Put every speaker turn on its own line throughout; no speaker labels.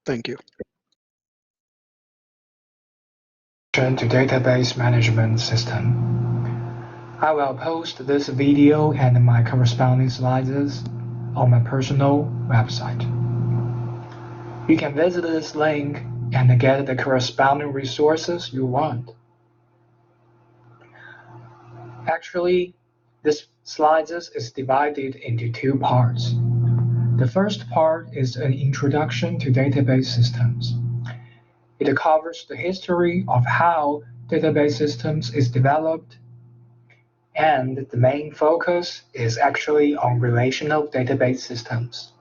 Thank you.
To database management system. I will post this video and my corresponding slides on my personal website. You can visit this link and get the corresponding resources you want. Actually, this slides is divided into two parts. The first part is an introduction to database systems. It covers the history of how database systems is developed, and the main focus is actually on relational database systems.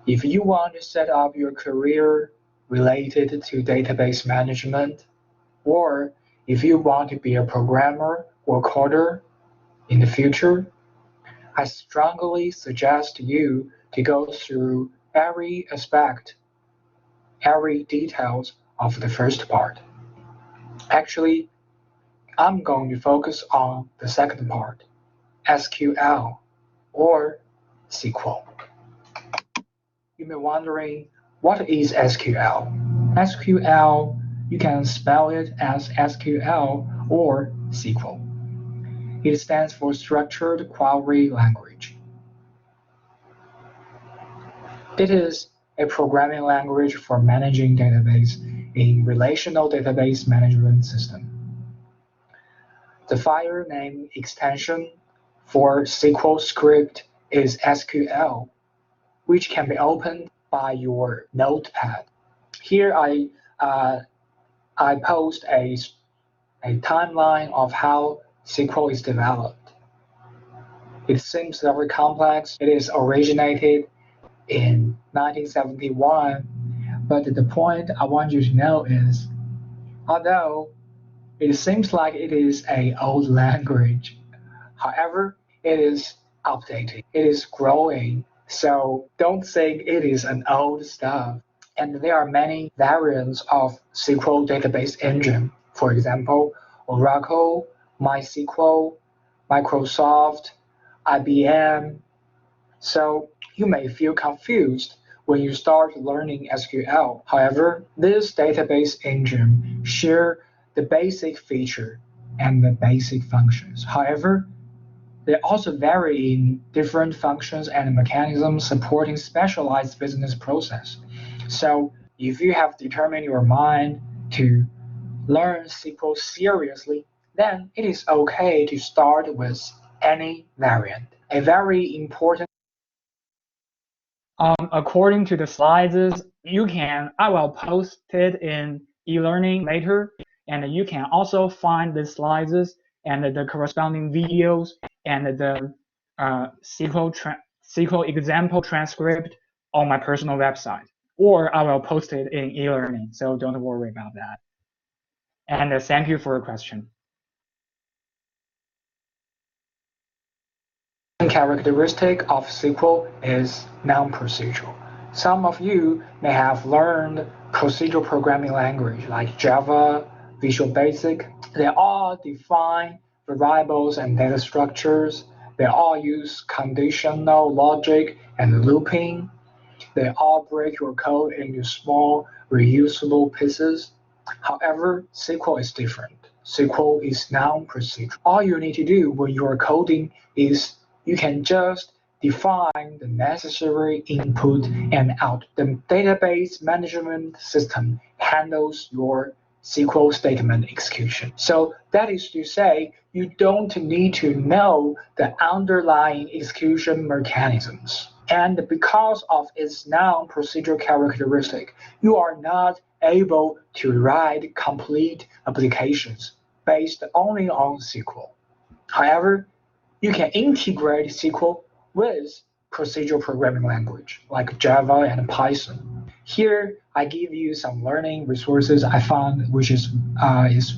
If you want to set up your career related to database management, or if you want to be a programmer or coder in the future, I strongly suggest you to go through every aspect, every details of the first part. Actually, I'm going to focus on the second part, SQL or SQL. You may be wondering, what is SQL? SQL, you can spell it as SQL or SQL. It stands for Structured Query Language. It is a programming language for managing database in relational database management system. The file name extension for SQL script is SQL, which can be opened by your notepad. Here I post a timeline of how SQL is developed. It seems very complex. It is originated in 1971, but the point I want you to know is, although it seems like it is an old language, however, it is updating. It is growing, so don't think it is an old stuff. And there are many variants of SQL database engine. For example, Oracle, MySQL, Microsoft, IBM. So you may feel confused when you start learning SQL. However, this database engine share the basic feature and the basic functions. However, they also vary in different functions and mechanisms supporting specialized business process. So if you have determined your mind to learn SQL seriously, then it is okay to start with any variant. A very important according to the slides, I will post it in e-learning later, and you can also find the slides and the corresponding videos and the SQL example transcript on my personal website, or I will post it in e-learning, so don't worry about that. And thank you for your question. Characteristic of SQL is non-procedural. Some of you may have learned procedural programming language like Java, Visual Basic. They all define variables and data structures. They all use conditional logic and looping. They all break your code into small, reusable pieces. However, SQL is different. SQL is non-procedural. All you need to do when you are coding is you can just define the necessary input and out. The database management system handles your SQL statement execution. So that is to say, you don't need to know the underlying execution mechanisms. And because of its non-procedural characteristic, you are not able to write complete applications based only on SQL. However, you can integrate SQL with procedural programming language like Java and Python. Here, I give you some learning resources I found, which is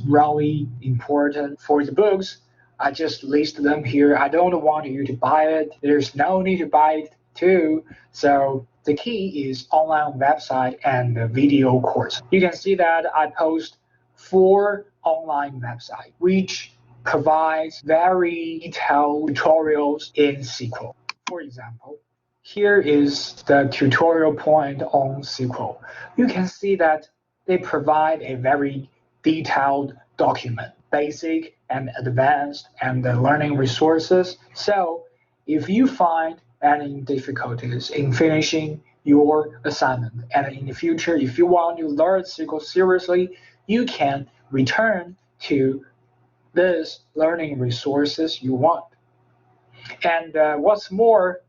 really important for the books. I just list them here. I don't want you to buy it. There's no need to buy it too. So the key is online website and the video course. You can see that I post 4 online websites, which provides very detailed tutorials in SQL. For example, Here is the tutorial point on SQL. You can see that they provide a very detailed document, basic and advanced, and the learning resources. So if you find any difficulties in finishing your assignment, and in the future, if you want to learn SQL seriously, you can return to these learning resources you want. And what's more,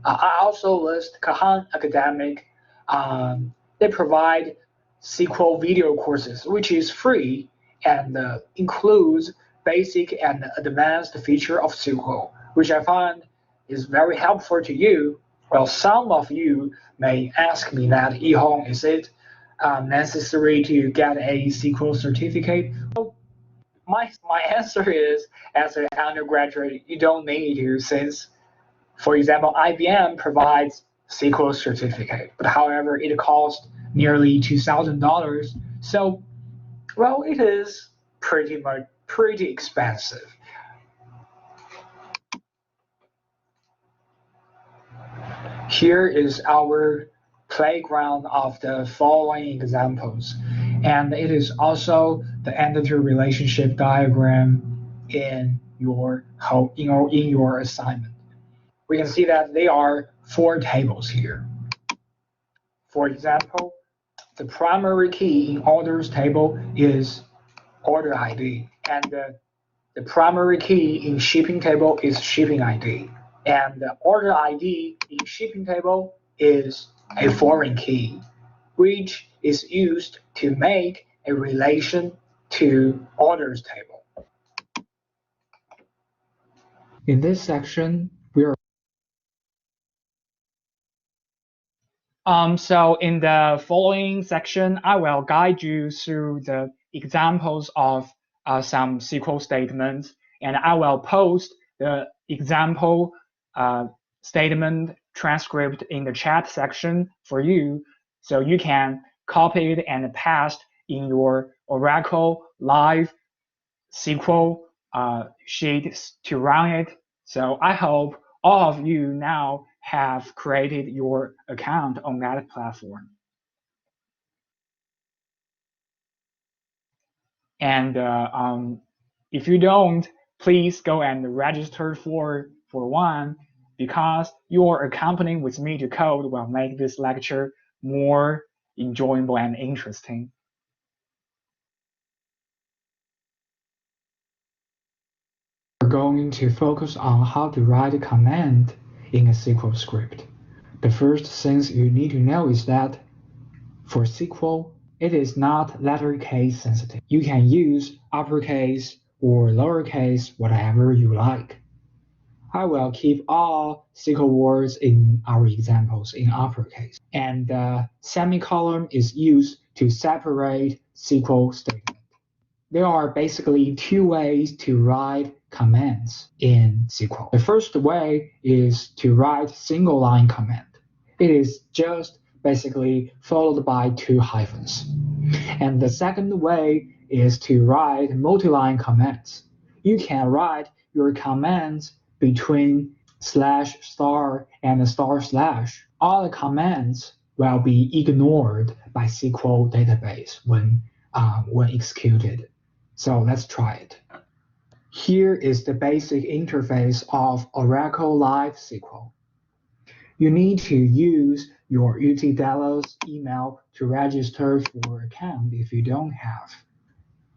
I also list Kahan Academic. They provide SQL video courses, which is free and includes basic and advanced feature of SQL, which I find is very helpful to you. Well, some of you may ask me that, Yihong, is it necessary to get a SQL certificate? My answer is, as an undergraduate, you don't need to, since for example, IBM provides SQL certificate, but however, it costs nearly $2,000. So, well, it is pretty expensive. Here is our playground of the following examples, and it is also the entity relationship diagram in your assignment. We can see that there are 4 tables here. For example, the primary key in orders table is order ID, and the primary key in shipping table is shipping ID, and the order ID in shipping table is a foreign key, which is used to make a relation to orders table. In this section, we are So in the following section, I will guide you through the examples of some SQL statements, and I will post the example statement transcript in the chat section for you, so you can copy it and paste in your Oracle Live SQL sheet to run it. So I hope all of you now have created your account on that platform. And if you don't, please go and register for one, because your accompanying with me to code will make this lecture more enjoyable and interesting. We're going to focus on how to write a command in a SQL script. The first things you need to know is that for SQL, it is not letter case sensitive. You can use uppercase or lowercase, whatever you like. I will keep all SQL words in our examples in uppercase. And semicolon is used to separate SQL statements. There are basically 2 ways to write commands in SQL. The first way is to write single line command. It is just basically followed by 2 hyphens. And the second way is to write multi-line commands. You can write your commands between /* and // All the commands will be ignored by SQL database when executed. So let's try it. Here is the basic interface of Oracle Live SQL. You need to use your UT Dallas email to register for an account if you don't have.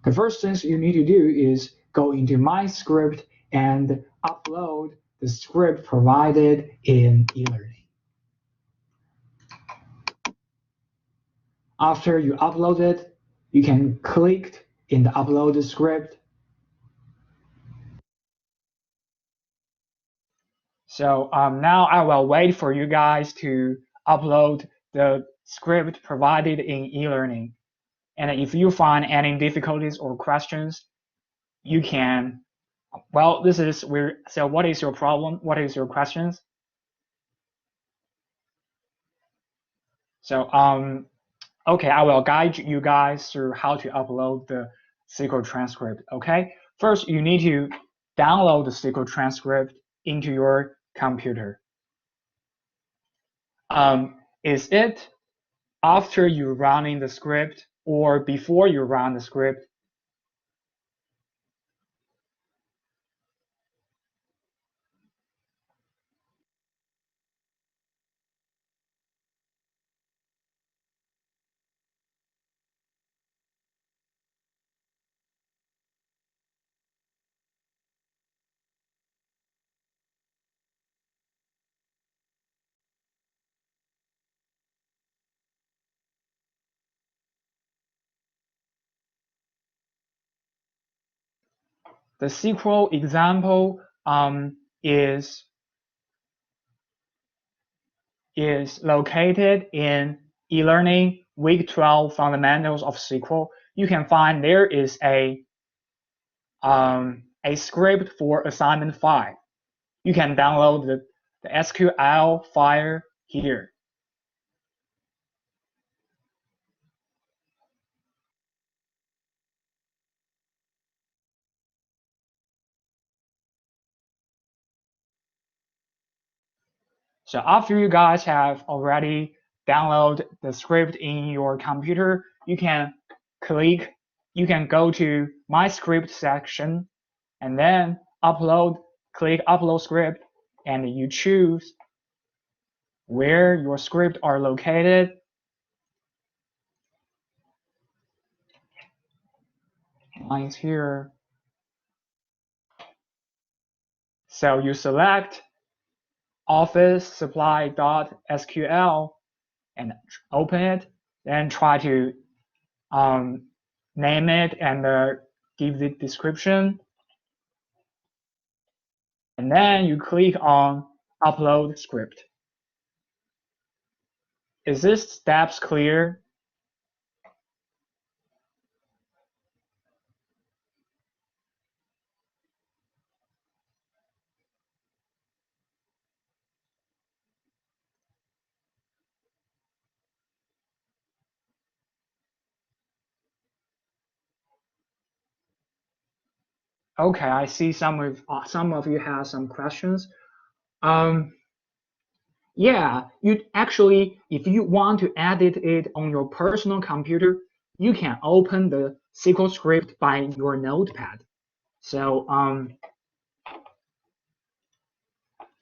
The first thing you need to do is go into My Script and upload the script provided in eLearning. After you upload it, you can click in the Upload script. So now I will wait for you guys to upload the script provided in eLearning. And if you find any difficulties or questions, you can, well, so what is your problem? What is your questions? So, okay, I will guide you guys through how to upload the SQL transcript, okay? First, you need to download the SQL transcript into your computer. Is it after you're running the script or before you run the script? The SQL example is located in e-learning week 12 fundamentals of SQL. You can find there is a script for assignment 5. You can download the SQL file here. So after you guys have already downloaded the script in your computer, you can go to My Script section and then click Upload Script, and you choose where your script are located. Mine's here. So you select office supply.sql and open it, then try to name it and give the description. And then you click on Upload Script. Is this steps clear? Okay, I see some of you have some questions. Yeah, if you want to edit it on your personal computer, you can open the SQL script by your notepad. So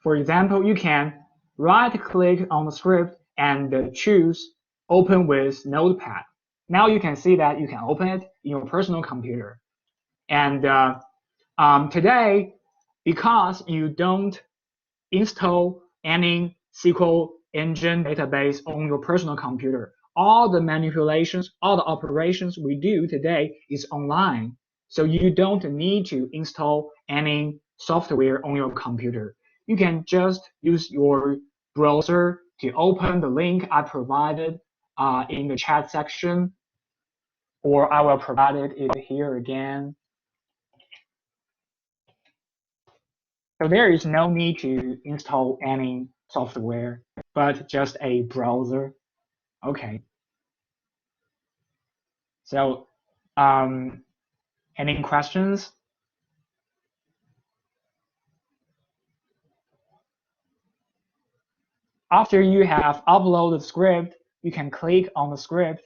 for example, you can right-click on the script and choose Open with Notepad. Now you can see that you can open it in your personal computer. And today, because you don't install any SQL engine database on your personal computer, all the manipulations, all the operations we do today is online. So you don't need to install any software on your computer. You can just use your browser to open the link I provided in the chat section, or I will provide it here again. So there is no need to install any software, but just a browser. Okay. So, any questions? After you have uploaded the script, you can click on the script.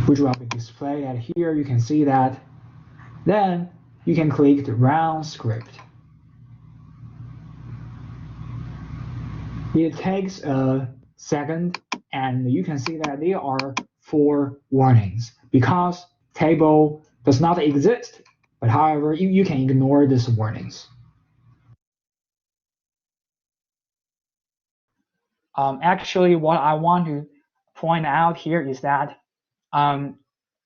Which will be displayed at here. You can see that. Then you can click the Run Script. It takes a second, and you can see that there are 4 warnings because table does not exist. But however, you can ignore these warnings. Actually, what I want to point out here is that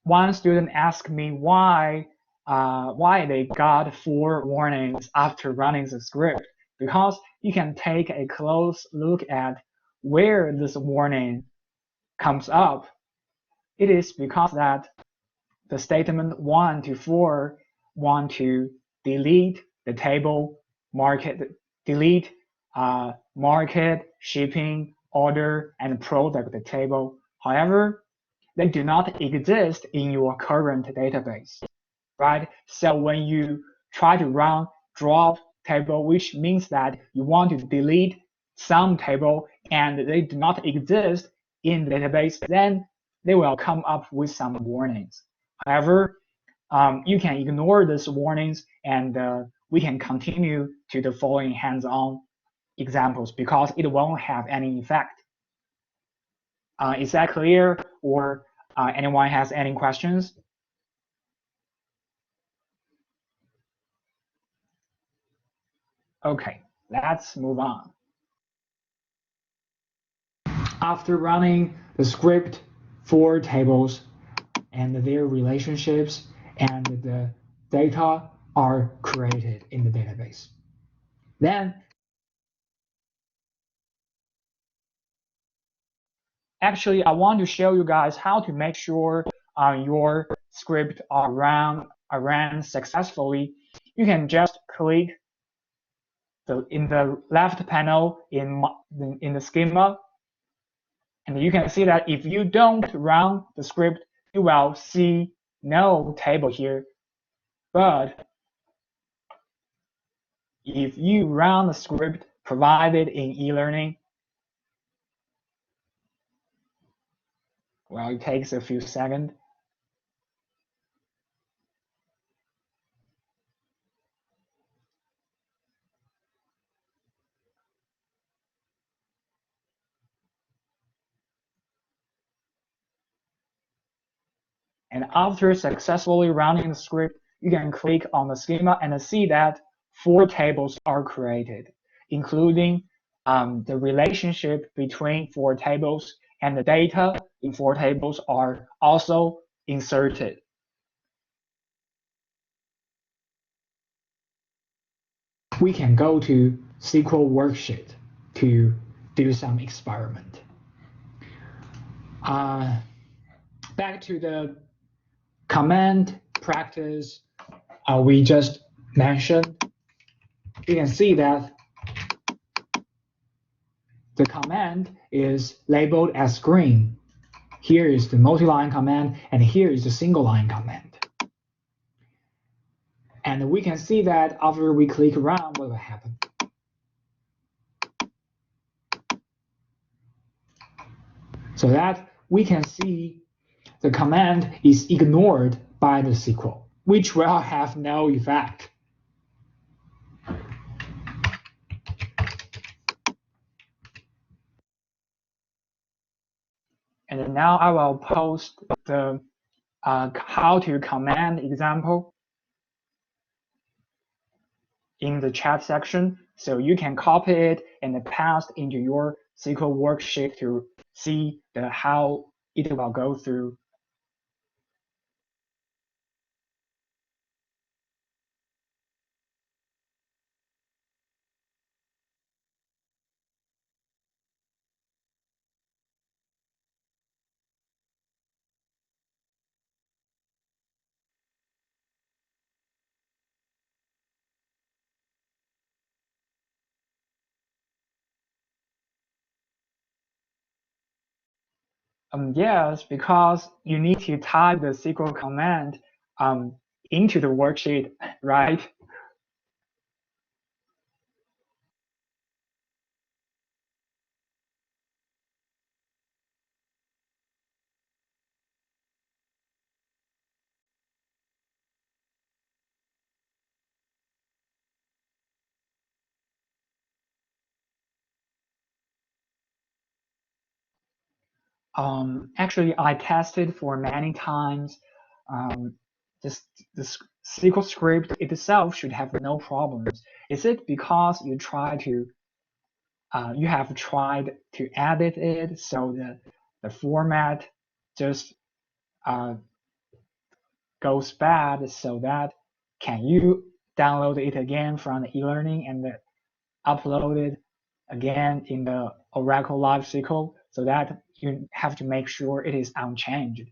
one student asked me why they got 4 warnings after running the script, because you can take a close look at where this warning comes up. It is because that the statement 1 to 4 want to delete the table delete market, shipping, order, and product table. However, they do not exist in your current database, right? So when you try to run drop table, which means that you want to delete some table and they do not exist in the database, then they will come up with some warnings. However, you can ignore these warnings and we can continue to the following hands-on examples because it won't have any effect. Is that clear, or anyone has any questions? Okay, let's move on. After running the script for tables and their relationships and the data are created in the database, then actually I want to show you guys how to make sure your script are ran successfully. You can just click in the left panel in the schema, and you can see that if you don't run the script, you will see no table here. But if you run the script provided in e-learning, well, it takes a few seconds. And after successfully running the script, you can click on the schema and see that 4 tables are created, including the relationship between 4 tables, and the data in 4 tables are also inserted. We can go to SQL worksheet to do some experiment. Back to the command practice we just mentioned, you can see that the command is labeled as green. Here is the multi-line command, and here is the single-line command. And we can see that after we click run, what will happen? So that we can see the command is ignored by the SQL, which will have no effect. And now I will post the how to command example in the chat section, so you can copy it and paste into your SQL worksheet to see how it will go through. Yes, because you need to type the SQL command into the worksheet, right? Actually, I tested for many times. This SQL script itself should have no problems. Is it because you have tried to edit it so the format just goes bad, so that can you download it again from the e-learning and upload it again in the Oracle Live SQL, so that you have to make sure it is unchanged?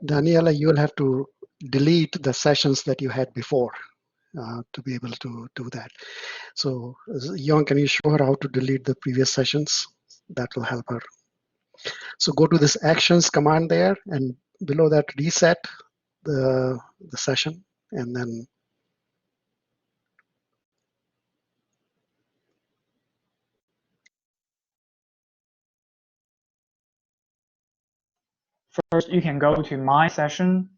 Daniela, you will have to delete the sessions that you had before to be able to do that. So, Young, can you show her how to delete the previous sessions? That will help her. So go to this actions command there, and below that reset the session, and then
First, you can go to My Session,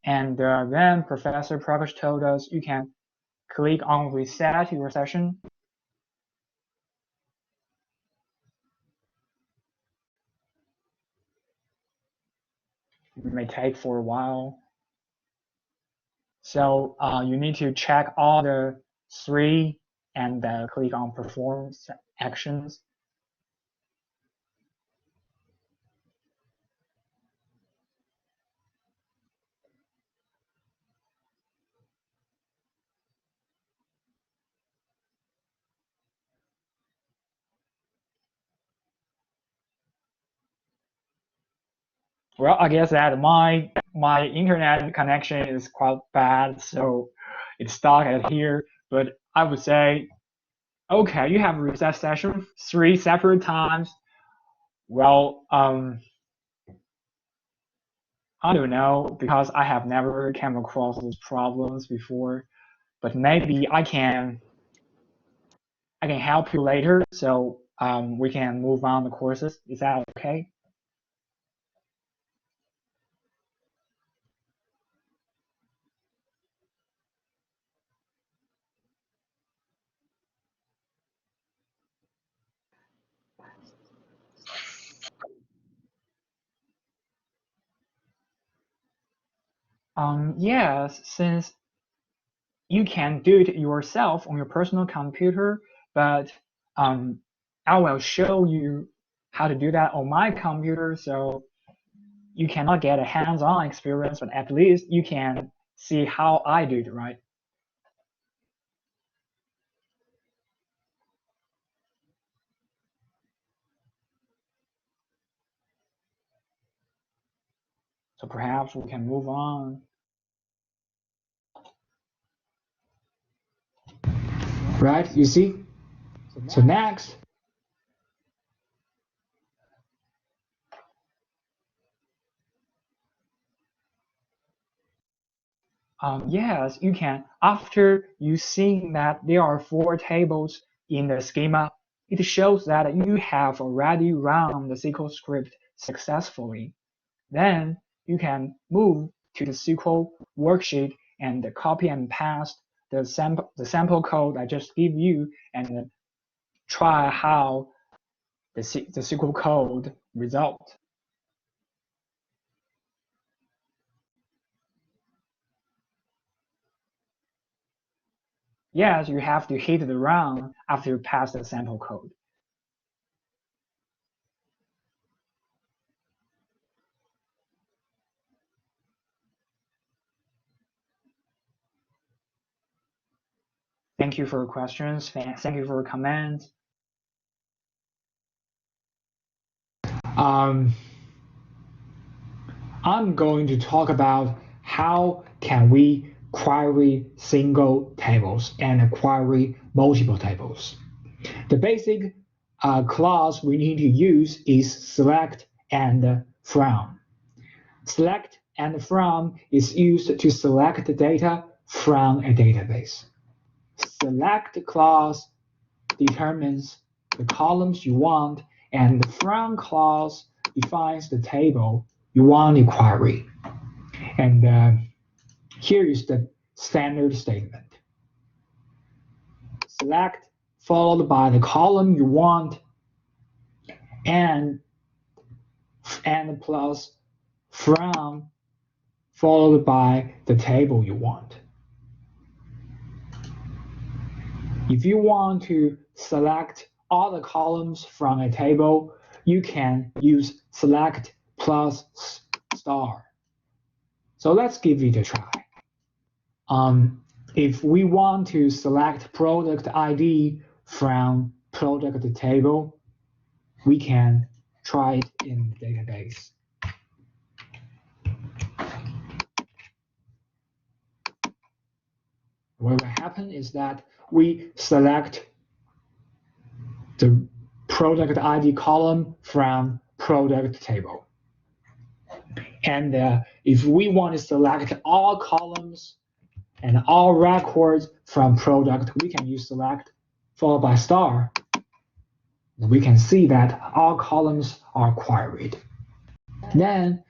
and then Professor Prakash told us you can click on Reset your session. It may take for a while. So you need to check all the 3 and click on Perform Actions. Well, I guess that my internet connection is quite bad, so it's stuck at here. But I would say, okay, you have reset session 3 separate times. Well, I don't know because I have never come across those problems before. But maybe I can help you later, so we can move on the courses. Is that okay? Yes, since you can do it yourself on your personal computer, but I will show you how to do that on my computer, so you cannot get a hands-on experience, but at least you can see how I do it, right? So perhaps we can move on. Right, you see? So next, yes, you can. After you see that there are 4 tables in the schema, it shows that you have already run the SQL script successfully. Then you can move to the SQL worksheet and copy and paste the sample code I just give you and try how the SQL code result. Yes, you have to hit the run after you pass the sample code. Thank you for your questions. Thank you for your comments. I'm going to talk about how can we query single tables and query multiple tables. The basic clause we need to use is select and from. Select and from is used to select the data from a database. Select clause determines the columns you want, and the from clause defines the table you want to query. And here is the standard statement. Select followed by the column you want and plus from followed by the table you want. If you want to select all the columns from a table, you can use select plus star. So let's give it a try. If we want to select product ID from product table, we can try it in the database. what will happen is that we select the product ID column from product table. And if we want to select all columns and all records from product, we can use select followed by star. And we can see that all columns are queried. Then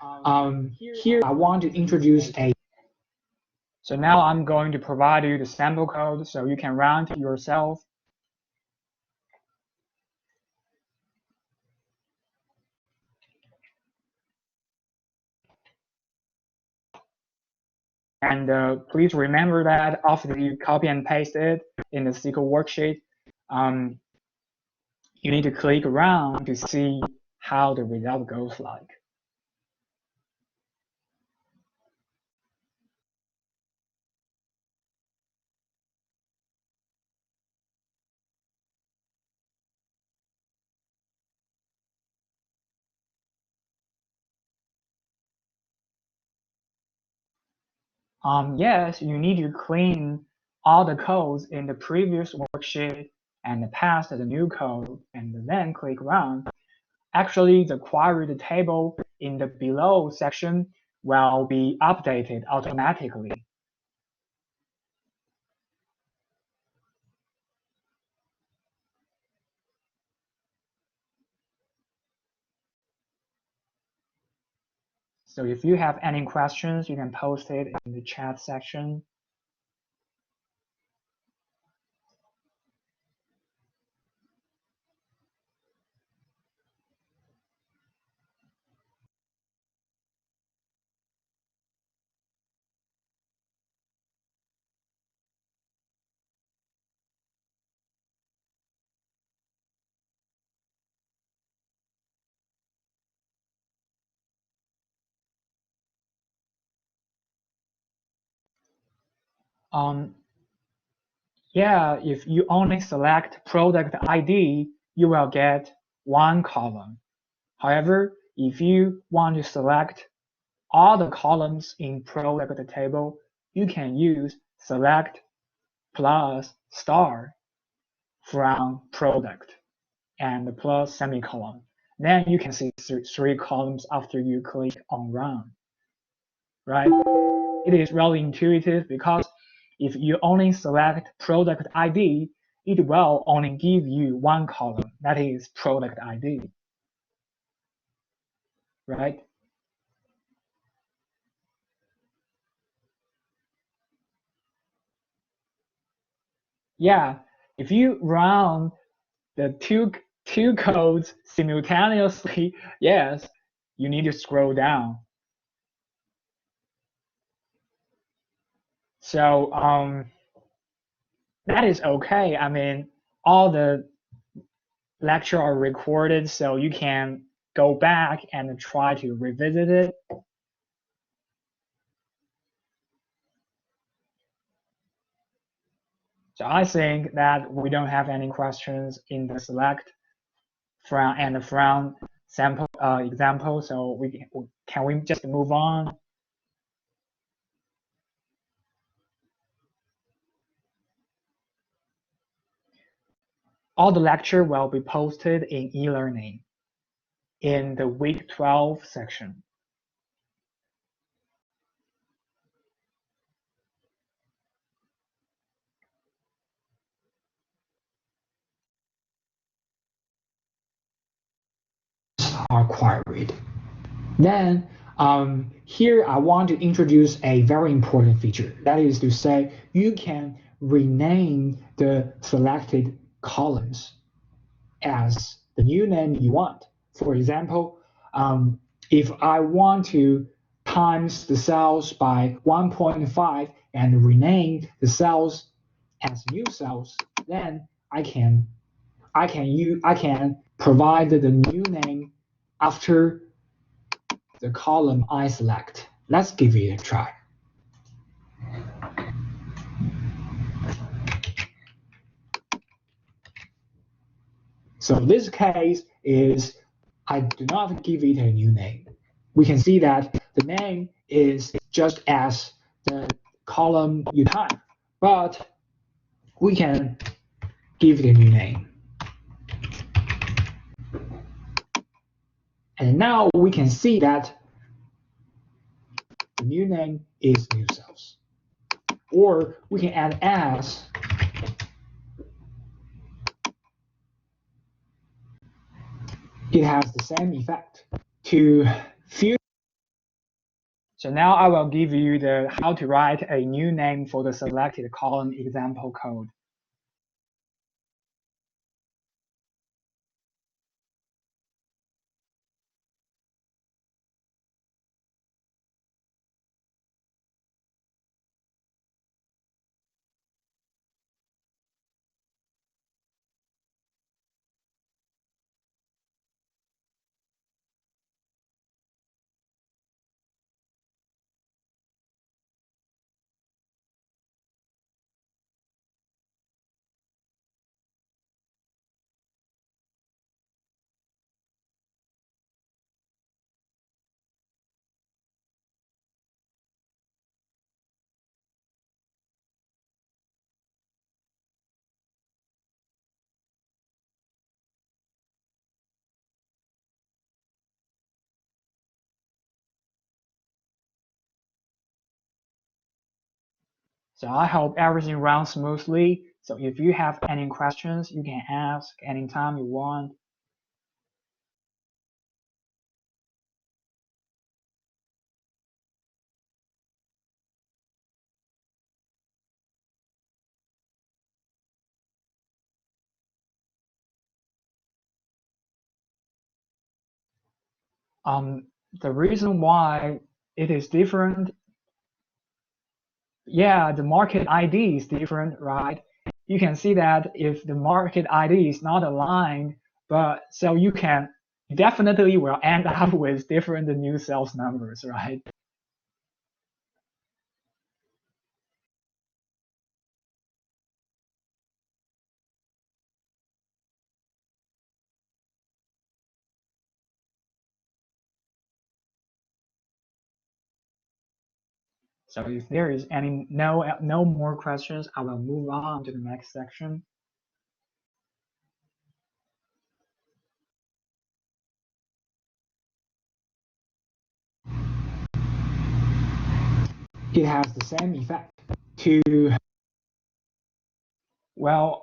here I want to introduce a. So now I'm going to provide you the sample code so you can run it yourself. And please remember that after you copy and paste it in the SQL worksheet, you need to click around to see how the result goes like. Yes, you need to clean all the codes in the previous worksheet and paste the new code and then click run. Actually, the queried table in the below section will be updated automatically. So if you have any questions, you can post it in the chat section. Yeah, if you only select product ID, you will get one column. However, if you want to select all the columns in product table, you can use select plus star from product and plus semicolon. Then you can see three columns after you click on run, right? It is really intuitive because if you only select product ID, it will only give you one column, that is product ID, right? Yeah, if you run the two codes simultaneously, yes, you need to scroll down. So that is okay. I mean, all the lecture are recorded, so you can go back and try to revisit it. So I think that we don't have any questions in the select from and from sample example. So can we just move on? All the lecture will be posted in e-learning in the week 12 section. Are queried. Then here I want to introduce a very important feature. That is to say, you can rename the selected columns as the new name you want. For example, if I want to times the cells by 1.5 and rename the cells as new cells, then I can provide the new name after the column I select. Let's give it a try. So this case is I do not give it a new name. We can see that the name is just as the column you type, but we can give it a new name. And now we can see that the new name is new cells. Or we can add as it has the same effect to filter. So now I will give you the how to write a new name for the selected column example code. So I hope everything runs smoothly. So if you have any questions, you can ask anytime you want. The reason why it is different, yeah, the market ID is different, right? You can see that if the market ID is not aligned, but so you can definitely will end up with different new sales numbers, right? So if there is any no more questions, I will move on to the next section. It has the same effect to, well,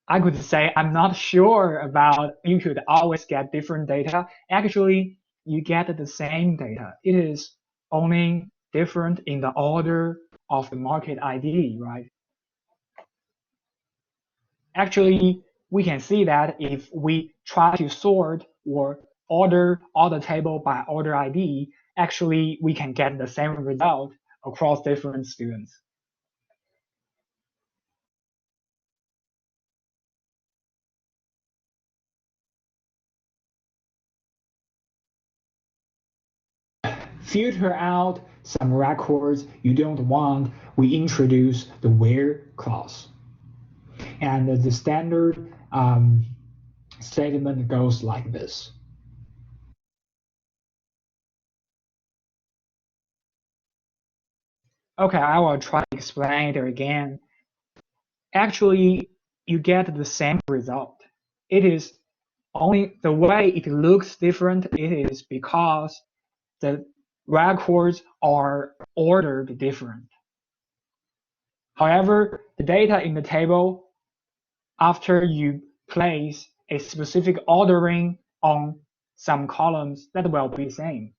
I could say I'm not sure about you could always get different data. Actually, you get the same data. It is only different in the order of the market ID, right? Actually, we can see that if we try to sort or order all the table by order ID, actually we can get the same result across different students. Filter out some records you don't want, we introduce the where clause. And the standard statement goes like this. Okay, I will try to explain it again. Actually, you get the same result. It is only the way it looks different. It is because the records are ordered different. However, the data in the table, after you place a specific ordering on some columns, that will be the same.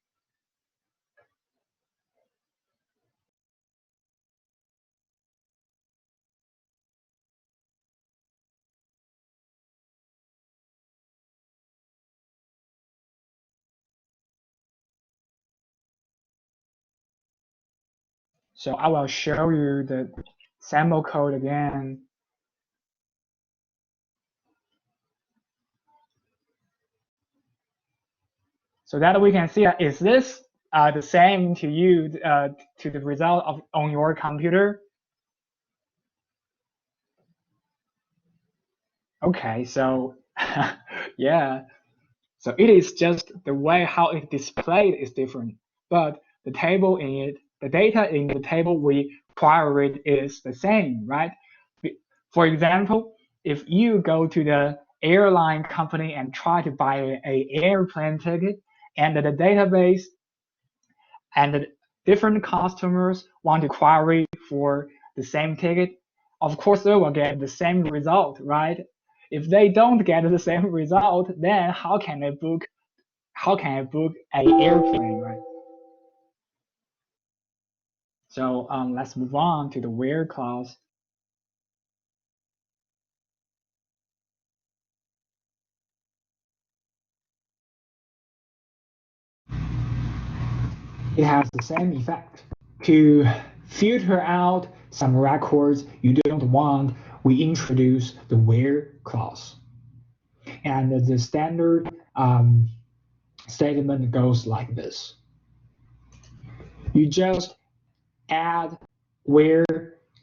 So I will show you the sample code again. So that we can see that is this the same to you to the result of on your computer? Okay, so yeah, so it is just the way how it displayed is different, but the table in it, the data in the table we queried is the same, right? For example, if you go to the airline company and try to buy an airplane ticket, and the database and the different customers want to query for the same ticket, of course they will get the same result, right? If they don't get the same result, then how can I book an airplane, right? So let's move on to the where clause. It has the same effect. To filter out some records you don't want, we introduce the where clause. And the standard statement goes like this. You just add where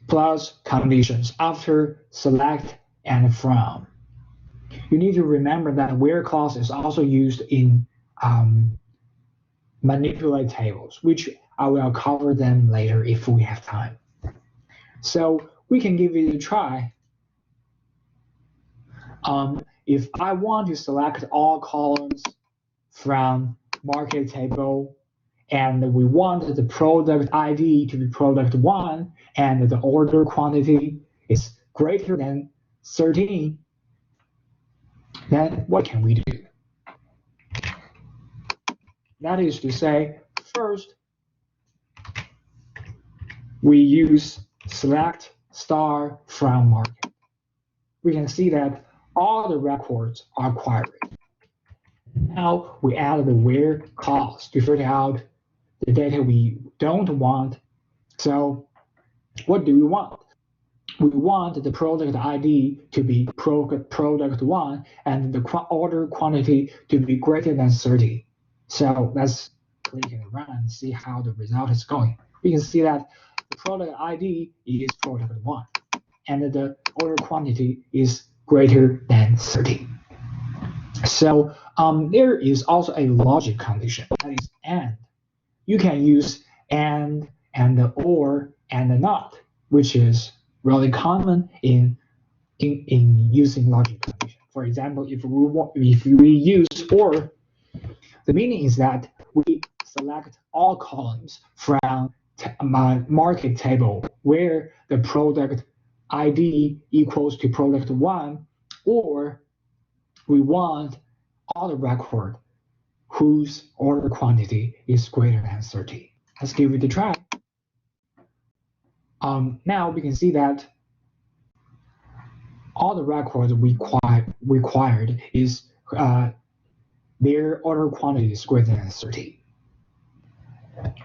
plus conditions after select and from. You need to remember that where clause is also used in manipulate tables, which I will cover them later if we have time. So we can give it a try. If I want to select all columns from market table, and we want the product ID to be product 1, and the order quantity is greater than 13, then what can we do? That is to say, first, we use select star from market. We can see that all the records are queried. Now we add the where clause to filter out the data we don't want. So what do we want? We want the product ID to be product 1 and the order quantity to be greater than 30. So let's click and run and see how the result is going. We can see that the product ID is product 1 and the order quantity is greater than 30. So there is also a logic condition, that is AND. You can use AND and or and not, which is really common in using logic condition. For example, if we use or, the meaning is that we select all columns from my market table where the product ID equals to product 1, or we want all the record whose order quantity is greater than 30. Let's give it a try. Now we can see that all the records required is their order quantity is greater than 30.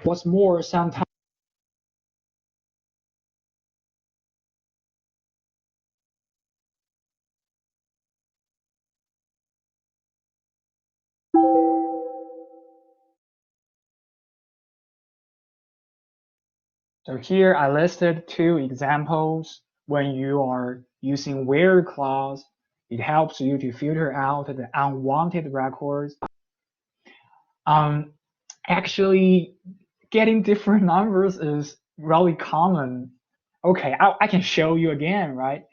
What's more, sometimes so here I listed 2 examples. When you are using where clause, it helps you to filter out the unwanted records. Actually, getting different numbers is really common. Okay, I can show you again, right?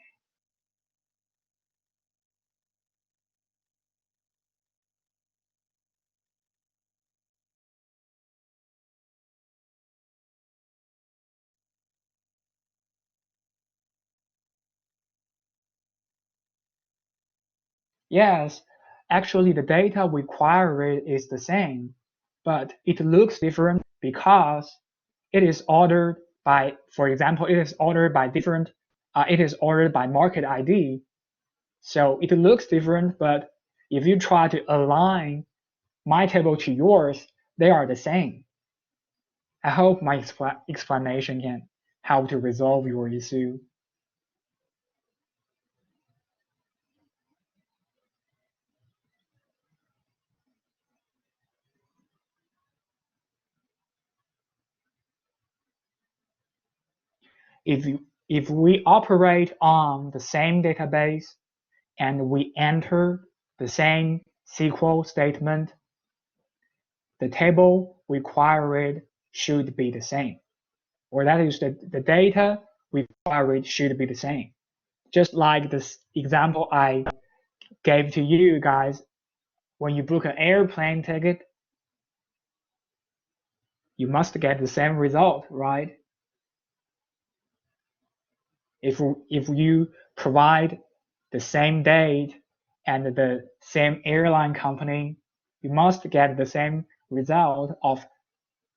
Yes, actually the data we queried is the same, but it looks different because it is ordered by, for example, it is ordered by market ID. So it looks different, but if you try to align my table to yours, they are the same. I hope my explanation can help to resolve your issue. If we operate on the same database and we enter the same SQL statement, the table we queried should be the same. or that is the data we queried should be the same. Just like this example I gave to you guys, when you book an airplane ticket, you must get the same result, right? If you provide the same date and the same airline company, you must get the same result of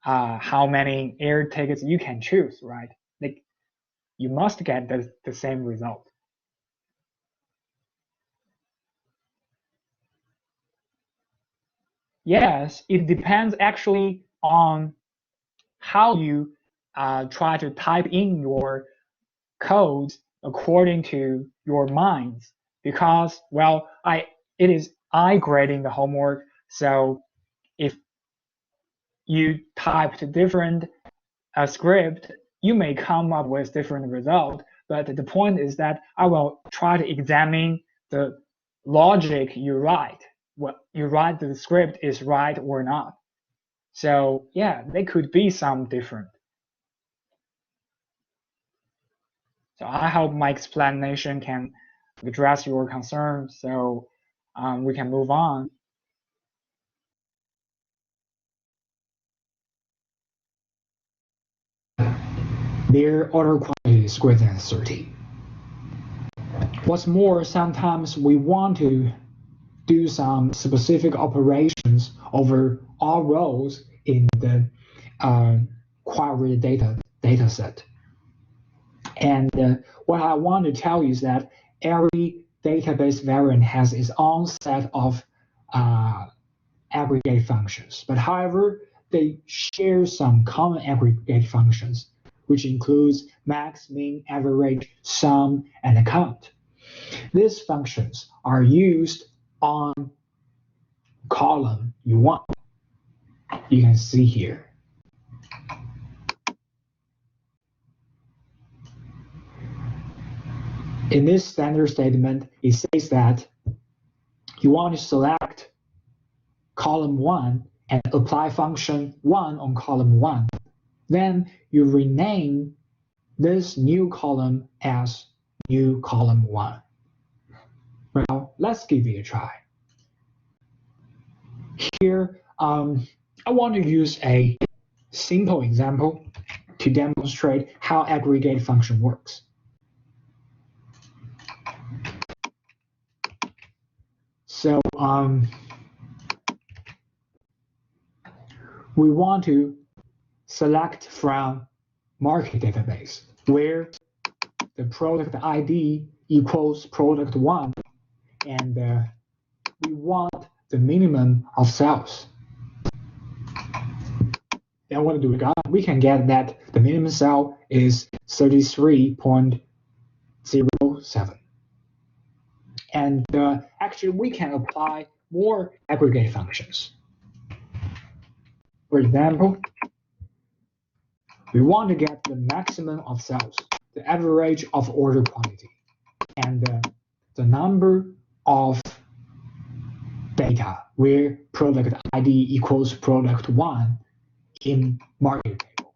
how many air tickets you can choose, right? Like you must get the same result. Yes, it depends actually on how you try to type in your codes according to your minds. Because, well, it is I grading the homework, so if you typed different script, you may come up with different result. But the point is that I will try to examine the logic you write. What you write the script is right or not. So yeah, they could be some different. So I hope my explanation can address your concern. So we can move on.
Their order quantity is greater than 30. What's more, sometimes we want to do some specific operations over all rows in the query data set. And what I want to tell you is that every database variant has its own set of aggregate functions. But however, they share some common aggregate functions, which includes max, min, average, sum, and count. These functions are used on column you want. You can see here. In this standard statement, it says that you want to select column 1 and apply function 1 on column 1. Then you rename this new column as new column 1. Well, let's give it a try. Here, I want to use a simple example to demonstrate how aggregate function works. So we want to select from market database where the product ID equals product 1, and we want the minimum of sales. Then what do we got? We can get that the minimum sale is 33.07. And actually, we can apply more aggregate functions. For example, we want to get the maximum of sales, the average of order quantity, and the number of data where product ID equals product 1 in market table.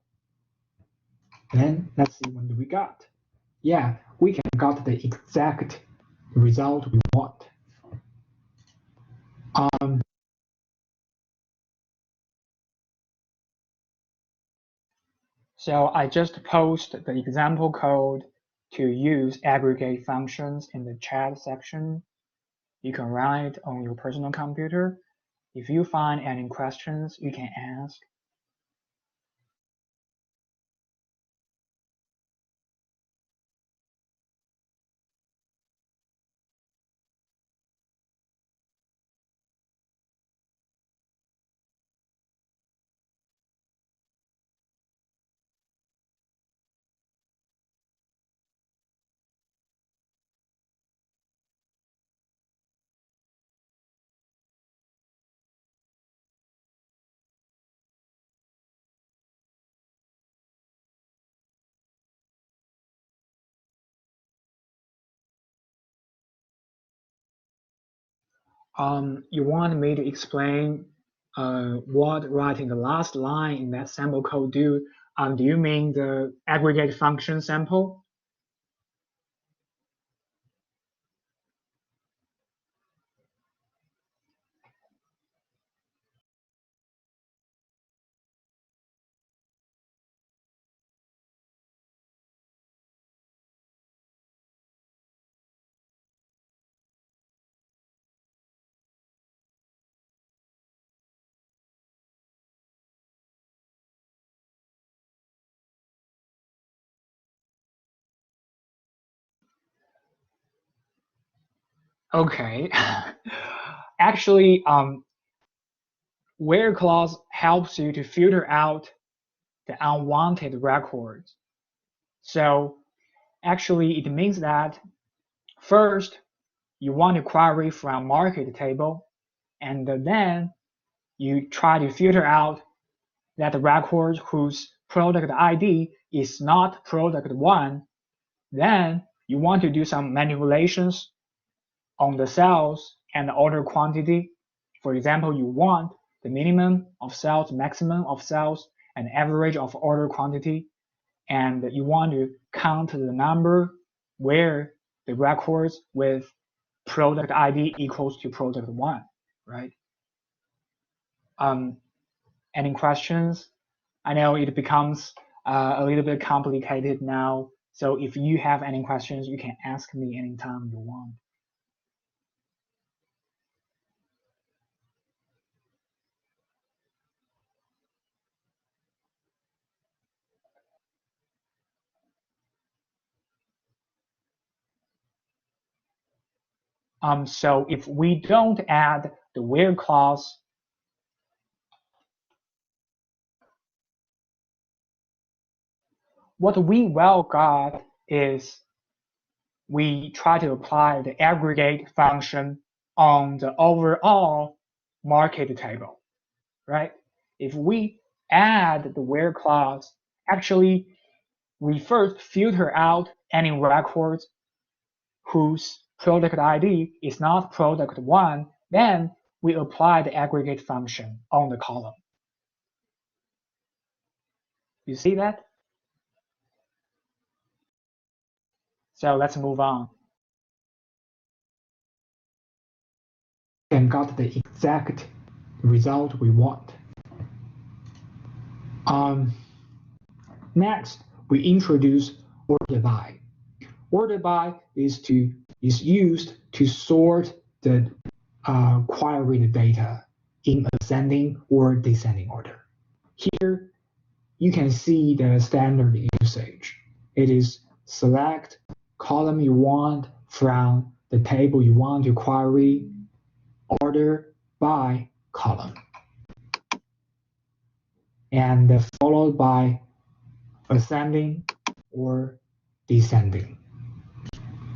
Then let's see what we got. Yeah, we can got the exact result we want.
So I just post the example code to use aggregate functions in the chat section. You can run it on your personal computer. If you find any questions, you can ask. You want me to explain what writing the last line in that sample code do? Do you mean the aggregate function sample? Okay. Actually, where clause helps you to filter out the unwanted records. So actually, it means that first you want to query from market table, and then you try to filter out that record whose product ID is not product one. Then you want to do some manipulations on the sales and the order quantity. For example, you want the minimum of sales, maximum of sales, and average of order quantity, and you want to count the number where the records with product ID equals to product one, right? Any questions? I know it becomes a little bit complicated now, so if you have any questions, you can ask me anytime you want. So if we don't add the where clause, what we will got is we try to apply the aggregate function on the overall market table, right? If we add the where clause, actually, we first filter out any records whose product ID is not product one, then we apply the aggregate function on the column. You see that? So let's move on.
And got the exact result we want. Next, we introduce order by. Order by is used to sort the queried data in ascending or descending order. Here, you can see the standard usage. It is select column you want from the table you want to query, order by column, and followed by ascending or descending.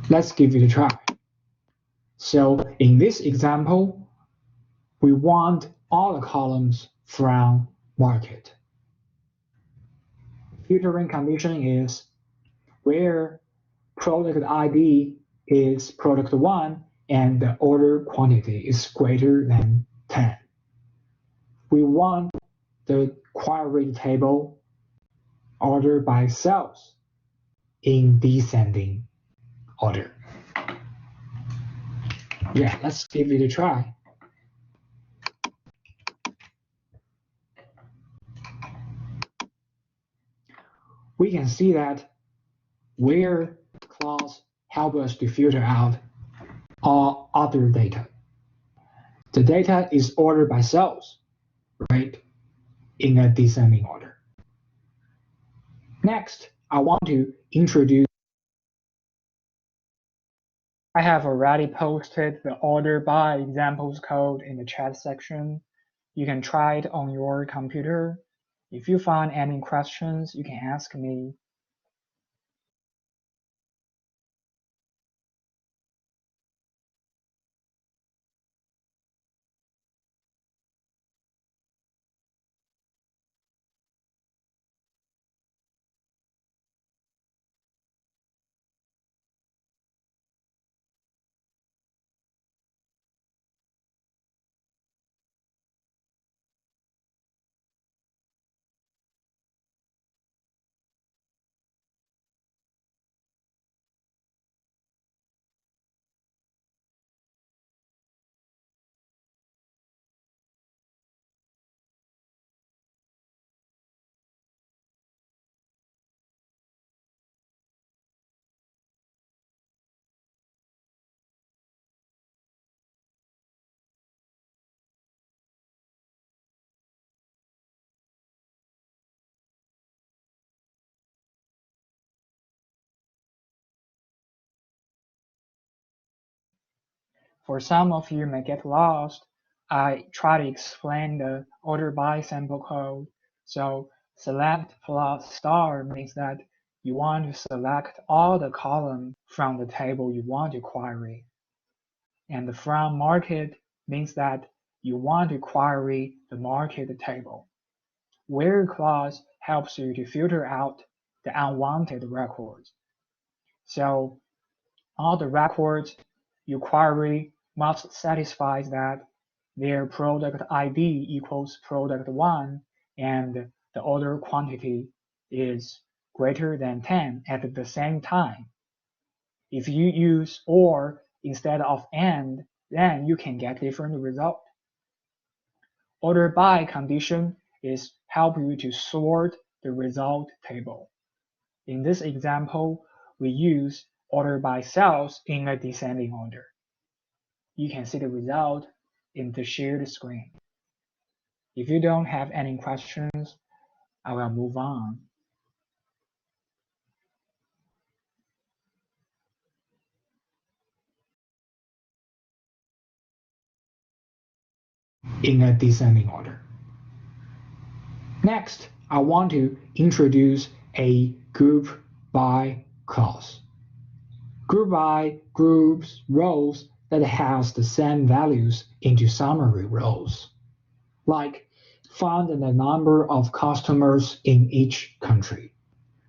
Let's give it a try. So in this example, we want all the columns from market. Filtering condition is where product ID is product one and the order quantity is greater than 10. We want the query table order by sales in descending order. Yeah, let's give it a try. We can see that where clause help us to filter out all other data. The data is ordered by sales, right, in a descending order. Next, I want to introduce.
I have already posted the order by examples code in the chat section. You can try it on your computer. If you find any questions, you can ask me. For some of you may get lost, I try to explain the order by sample code. So select plus star means that you want to select all the columns from the table you want to query. And the from market means that you want to query the market table. Where clause helps you to filter out the unwanted records. So all the records you query must satisfy that their product ID equals product 1 and the order quantity is greater than 10 at the same time. If you use or instead of and, then you can get different result. Order by condition is help you to sort the result table. In this example, we use order by cells in a descending order. You can see the result in the shared screen. If you don't have any questions, I will move on.
In a descending order. Next, I want to introduce a group by clause. Group by groups rows that has the same values into summary rows, like find the number of customers in each country.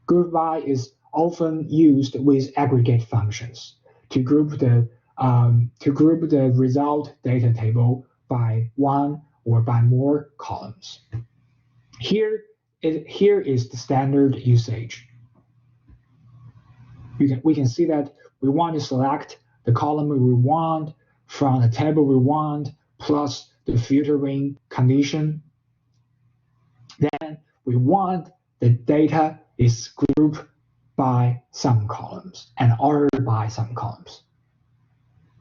Group by is often used with aggregate functions to group the result data table by one or by more columns. Here is the standard usage. We can see that we want to select the column we want from the table we want plus the filtering condition. Then we want the data is grouped by some columns and ordered by some columns.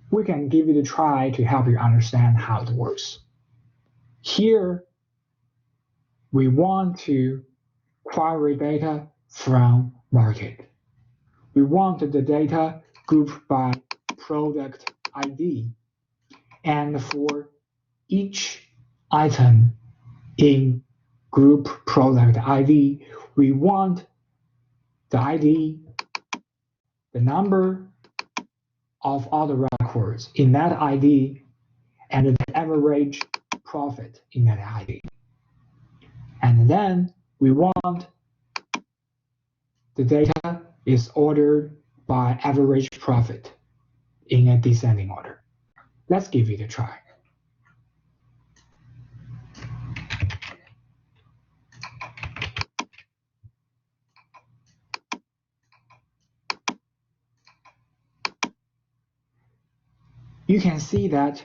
We can give it a try to help you understand how it works. Here, we want to query data from market. We want the data grouped by product ID. And for each item in group product ID, we want the ID, the number of all the records in that ID, and the average profit in that ID. And then we want the data is ordered by average profit in a descending order. Let's give it a try. You can see that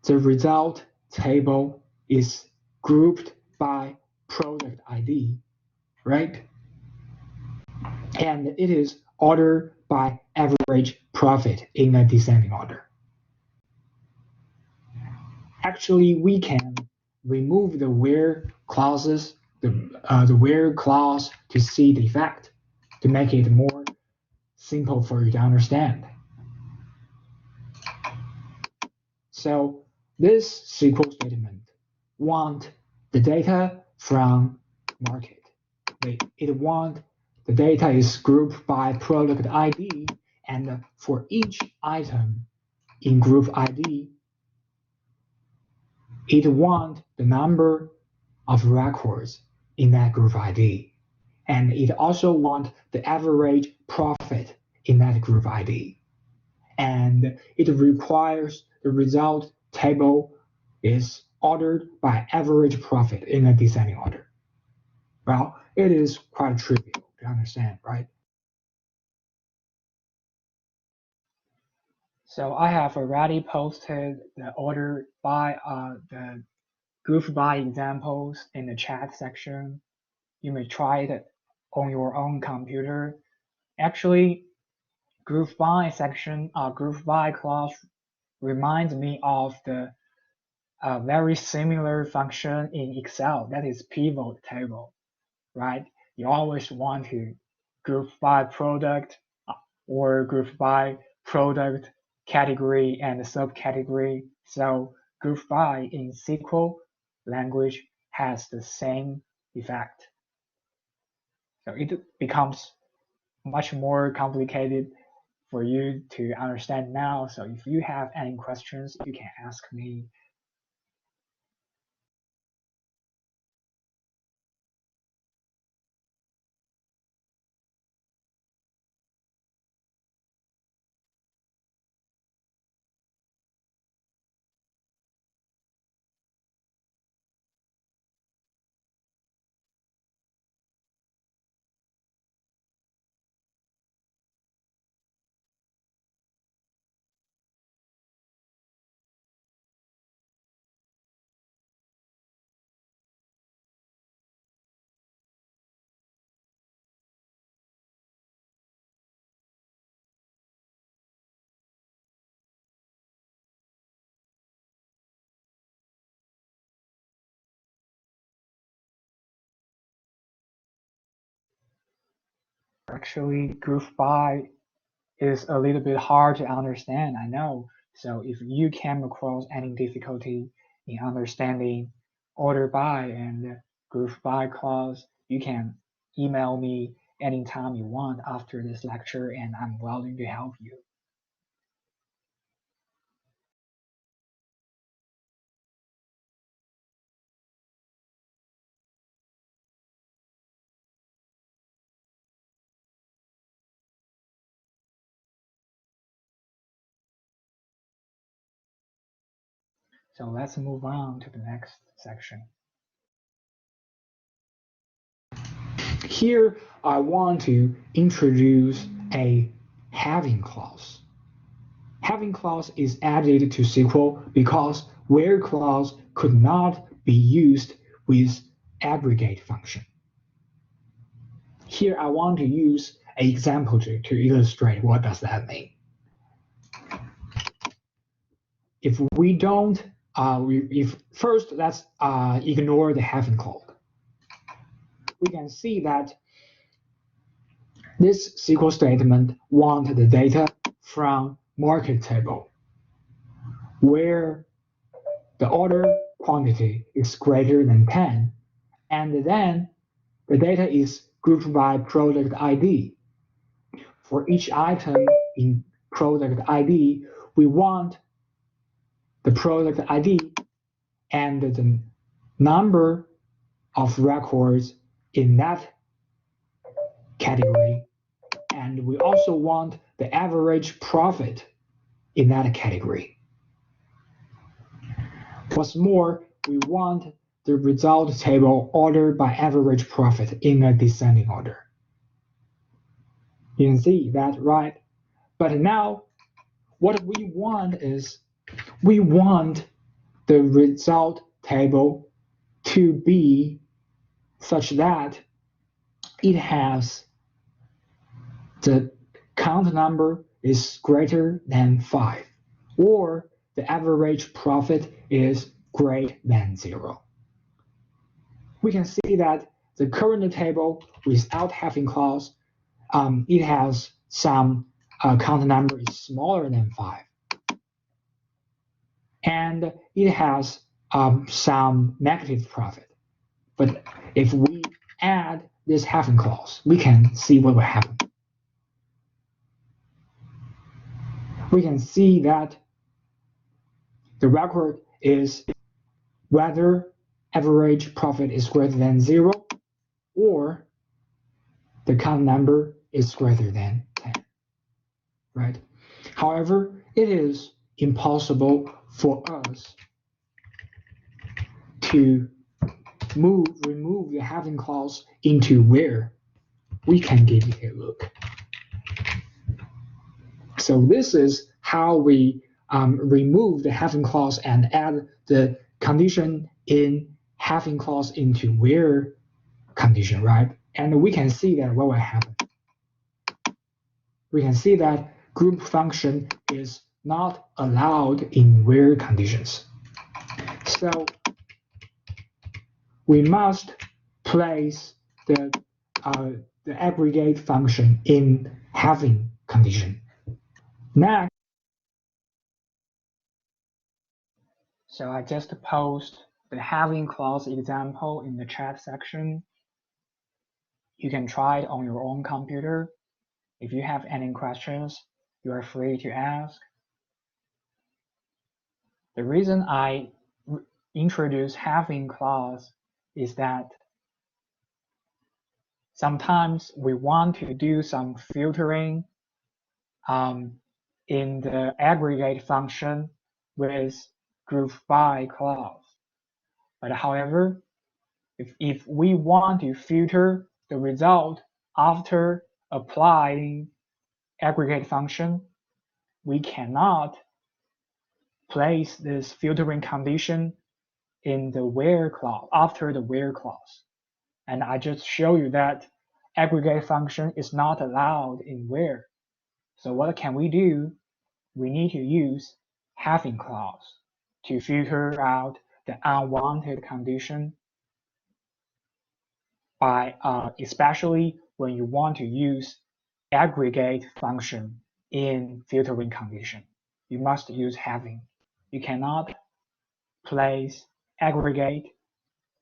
the result table is grouped by product ID, right? And it is ordered by average profit in a descending order. Actually, we can remove the where clauses, the where clause to see the effect, to make it more simple for you to understand. So this SQL statement want the data from market. It want the data is grouped by product ID, and for each item in group ID, it want the number of records in that group ID. And it also want the average profit in that group ID. And it requires the result table is ordered by average profit in a descending order. Well, it is quite trivial to understand, right?
So I have already posted the order by the group by examples in the chat section. You may try it on your own computer. Actually, group by section, group by clause reminds me of the very similar function in Excel, that is pivot table, right? You always want to group by product or group by product category and subcategory. So group by in SQL language has the same effect. So it becomes much more complicated for you to understand now. So if you have any questions, you can ask me. Actually, group by is a little bit hard to understand, I know. So if you came across any difficulty in understanding order by and group by clause, you can email me anytime you want after this lecture, and I'm willing to help you. So let's move on to the next section.
Here, I want to introduce a having clause. Having clause is added to SQL because where clause could not be used with aggregate function. Here, I want to use an example to illustrate what does that mean. If we don't, if first let's ignore the having clause. We can see that this SQL statement wants the data from market table, where the order quantity is greater than 10, and then the data is grouped by product ID. For each item in product ID, we want the product ID and the number of records in that category, and we also want the average profit in that category. What's more, we want the result table ordered by average profit in a descending order. You can see that, right? But now, what we want is, we want the result table to be such that it has the count number is greater than 5, or the average profit is greater than 0. We can see that the current table without having clause, it has some count number is smaller than 5. And it has some negative profit. But if we add this having clause, we can see what will happen. We can see that the record is whether average profit is greater than 0 or the count number is greater than 10, right? However, it is impossible for us to remove the having clause into where. We can give it a look. So this is how we remove the having clause and add the condition in having clause into where condition, right? And we can see that what will happen. We can see that group function is not allowed in where conditions. So we must place the aggregate function in having condition. Next,
So I just post the having clause example in the chat section. You can try it on your own computer. If you have any questions, you are free to ask. The reason I introduce having clause is that sometimes we want to do some filtering in the aggregate function with group by clause. But however, if we want to filter the result after applying aggregate function, we cannot place this filtering condition in the where clause, after the where clause. And I just show you that aggregate function is not allowed in where. So what can we do? We need to use having clause to filter out the unwanted condition by especially when you want to use aggregate function in filtering condition. You must use having. You cannot place aggregate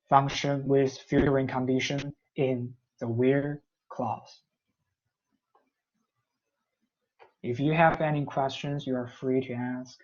function with filtering condition in the where clause. If you have any questions, you are free to ask.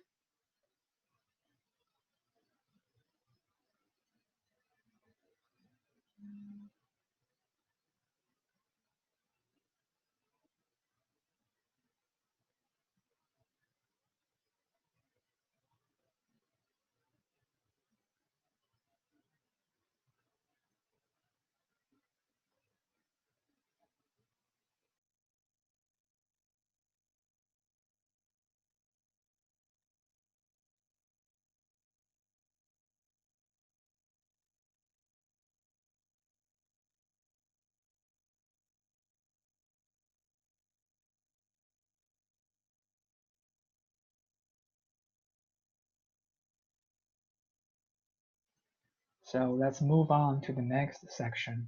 So let's move on to the next section.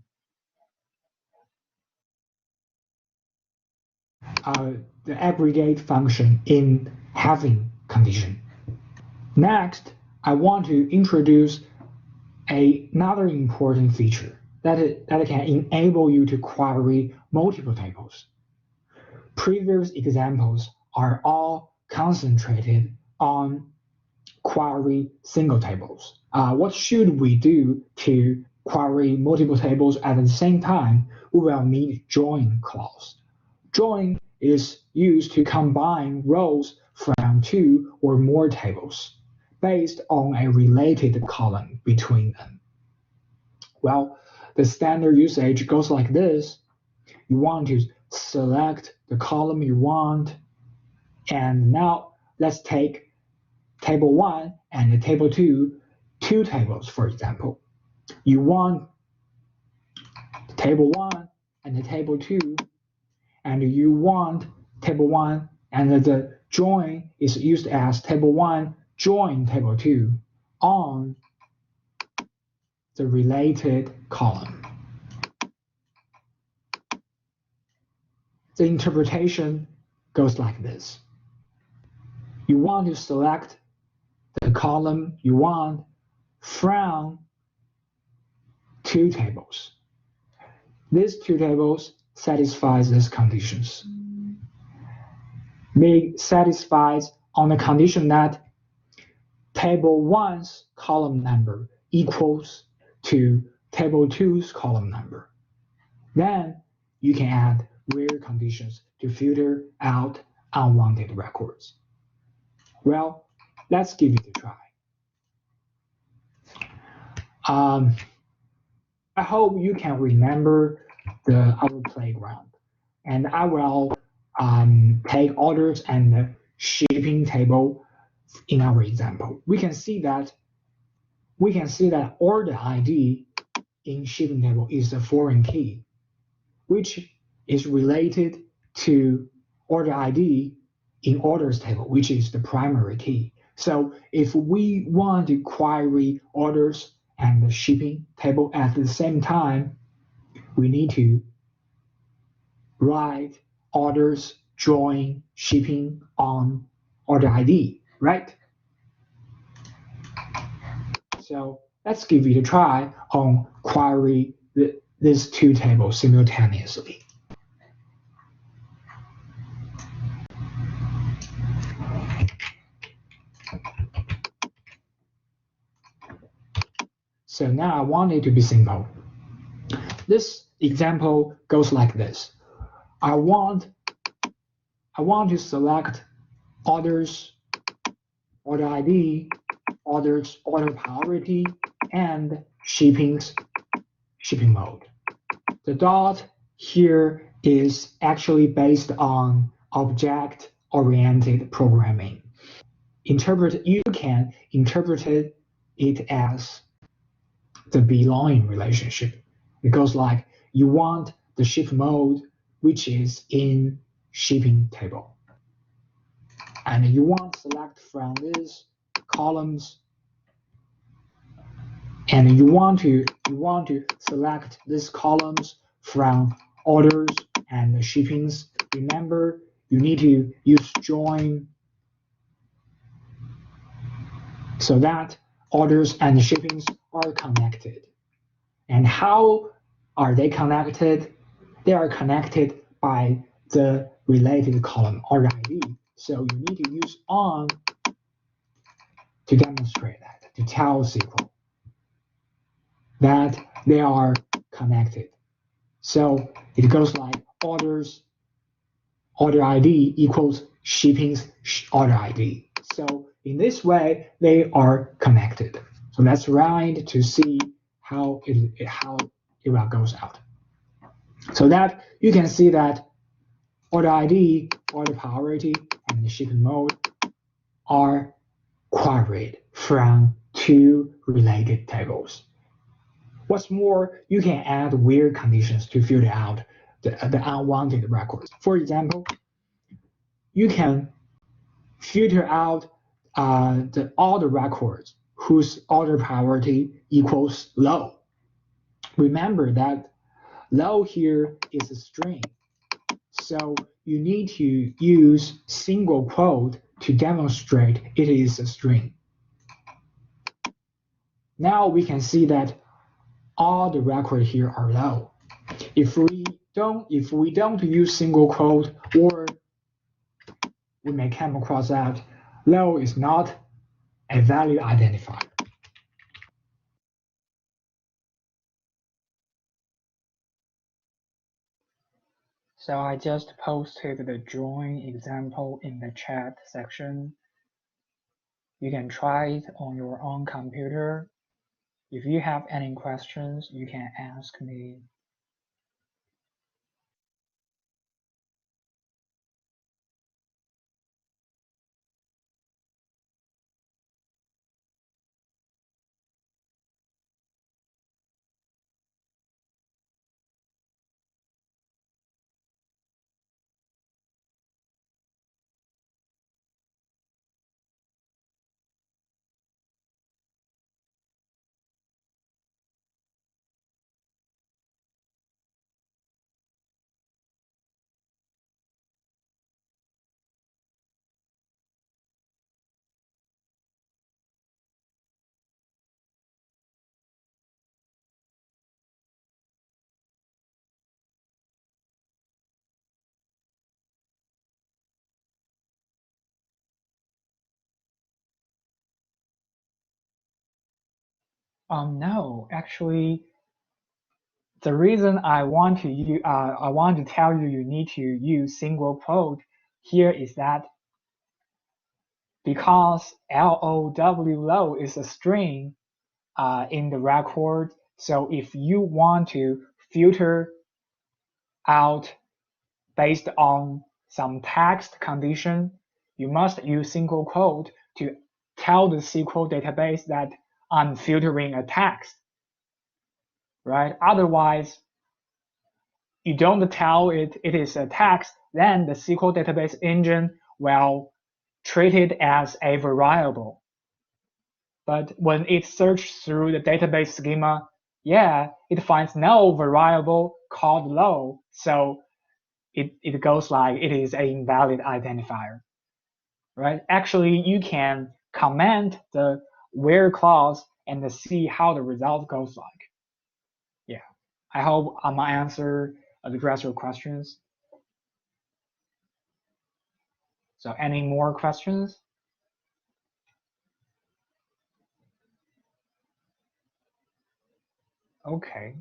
The aggregate function in having condition. Next, I want to introduce another important feature that can enable you to query multiple tables. Previous examples are all concentrated on query single tables. What should we do to query multiple tables at the same time? We will need join clause. Join is used to combine rows from two or more tables based on a related column between them. Well, the standard usage goes like this. You want to select the column you want, and now let's take table 1 and table 2, two tables, for example. You want table 1 and table 2, and you want table 1 and the join is used as table 1 join table 2 on the related column. The interpretation goes like this. You want to select the column you want from two tables. These two tables satisfies these conditions. It satisfies on the condition that table 1's column number equals to table 2's column number. Then you can add where conditions to filter out unwanted records. Well, let's give it a try. I hope you can remember our playground, and I will take orders and the shipping table in our example. We can see that order ID in shipping table is a foreign key, which is related to order ID in orders table, which is the primary key. So if we want to query orders and the shipping table at the same time, we need to write orders join shipping on order ID, right? So let's give it a try on query these two tables simultaneously. So now I want it to be simple. This example goes like this. I want to select orders, order ID, orders, order priority, and shipping mode. The dot here is actually based on object-oriented programming. You can interpret it as the belonging relationship. It goes like you want the ship mode, which is in shipping table. And you want to select from these columns, and you want to select these columns from orders and shippings. Remember, you need to use join so that orders and shippings are connected. And how are they connected? They are connected by the related column order ID. So you need to use on to demonstrate that, to tell SQL that they are connected. So it goes like orders order ID equals shipping's order ID. So in this way, they are connected. So let's run it to see how it goes out. So that you can see that order ID, order priority, and the shipping mode are queried from two related tables. What's more, you can add weird conditions to filter out the unwanted records. For example, you can filter out all the records whose order priority equals low. Remember that low here is a string. So you need to use single quote to demonstrate it is a string. Now we can see that all the records here are low. If we don't use single quote, or we may come across that low is not a valid identifier.
So I just posted the join example in the chat section. You can try it on your own computer. If you have any questions, you can ask me. No, actually, the reason I want to tell you you need to use single quote here is that because low is a string in the record, so if you want to filter out based on some text condition, you must use single quote to tell the SQL database that I'm filtering a text, right? Otherwise, you don't tell it is a text, then the SQL database engine will treat it as a variable. But when it searches through the database schema, yeah, it finds no variable called low, so it goes like it is an invalid identifier, right? Actually, you can comment the where clause
and see how the result goes like. Yeah, I hope my answer address your questions. So any more questions? Okay.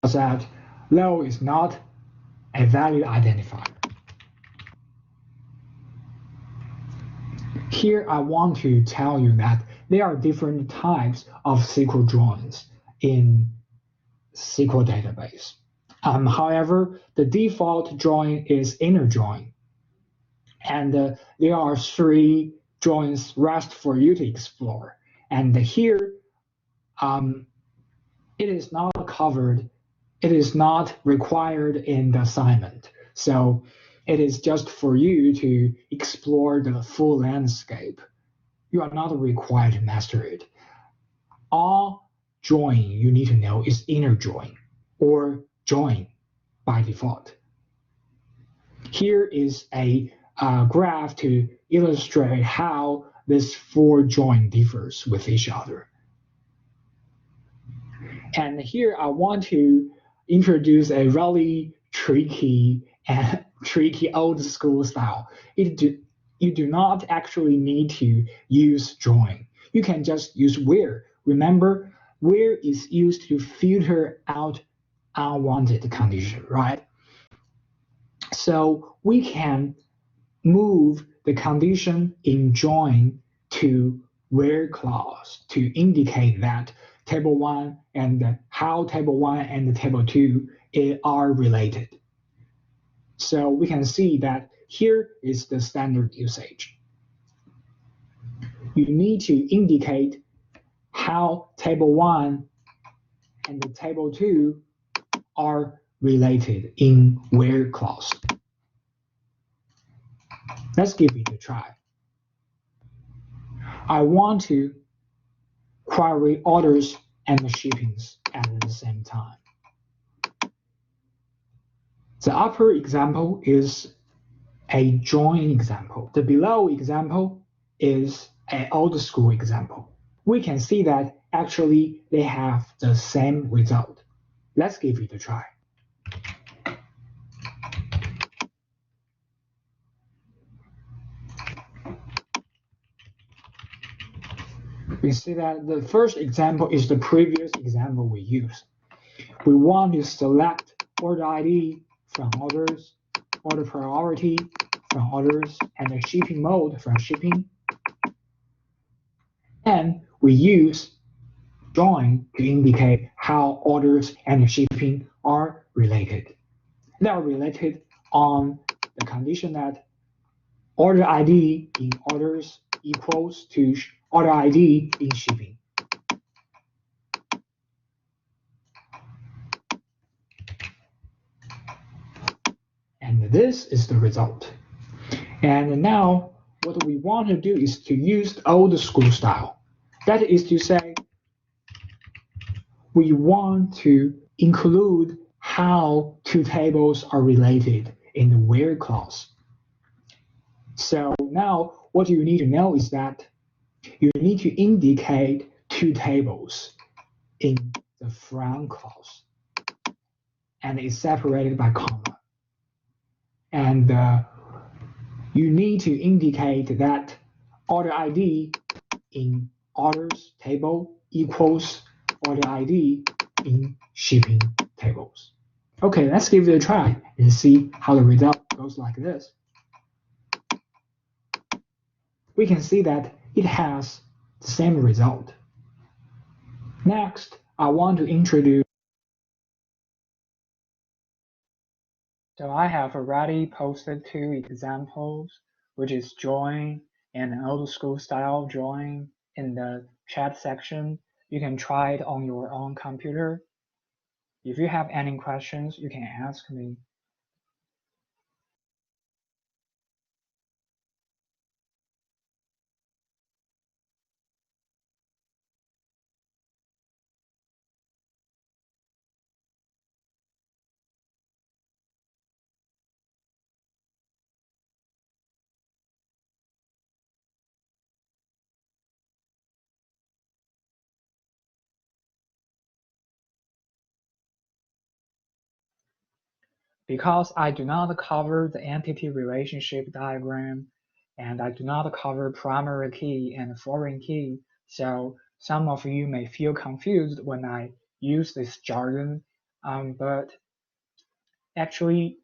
That low is not a valid identifier. Here I want to tell you that there are different types of SQL joins in SQL database. However, the default join is inner join. And there are 3 joins rest for you to explore. And here, it is not covered, it is not required in the assignment. So it is just for you to explore the full landscape. You are not required to master it. All join you need to know is inner join or join by default. Here is a graph to illustrate how this 4 join differs with each other. And here I want to introduce a really tricky old school style. You do not actually need to use join. You can just use where. Remember, where is used to filter out unwanted condition, right? So we can move the condition in join to where clause to indicate that table 1 and how table 1 and table 2 are related. So we can see that here is the standard usage. You need to indicate how table 1 and the table 2 are related in where clause. Let's give it a try. I want to query orders and shippings at the same time. The upper example is a join example. The below example is an old school example. We can see that actually they have the same result. Let's give it a try. We see that the first example is the previous example we used. We want to select order ID from orders, order priority from orders, and the shipping mode from shipping. And we use join to indicate how orders and shipping are related. They are related on the condition that order ID in orders equals to order ID in shipping. And this is the result. And now what we want to do is to use the old school style. That is to say, we want to include how 2 tables are related in the where clause. So now what you need to know is that you need to indicate 2 tables in the from clause, and it's separated by comma. And you need to indicate that order ID in orders table equals order ID in shipping tables. Okay, let's give it a try and see how the result goes like this. We can see that it has the same result. Next, I want to introduce. So I have already posted 2 examples, which is join and an old school style join in the chat section. You can try it on your own computer. If you have any questions, you can ask me.
because I do not cover the entity relationship diagram, and I do not cover primary key and foreign key, so some of you may feel confused when I use this jargon, but actually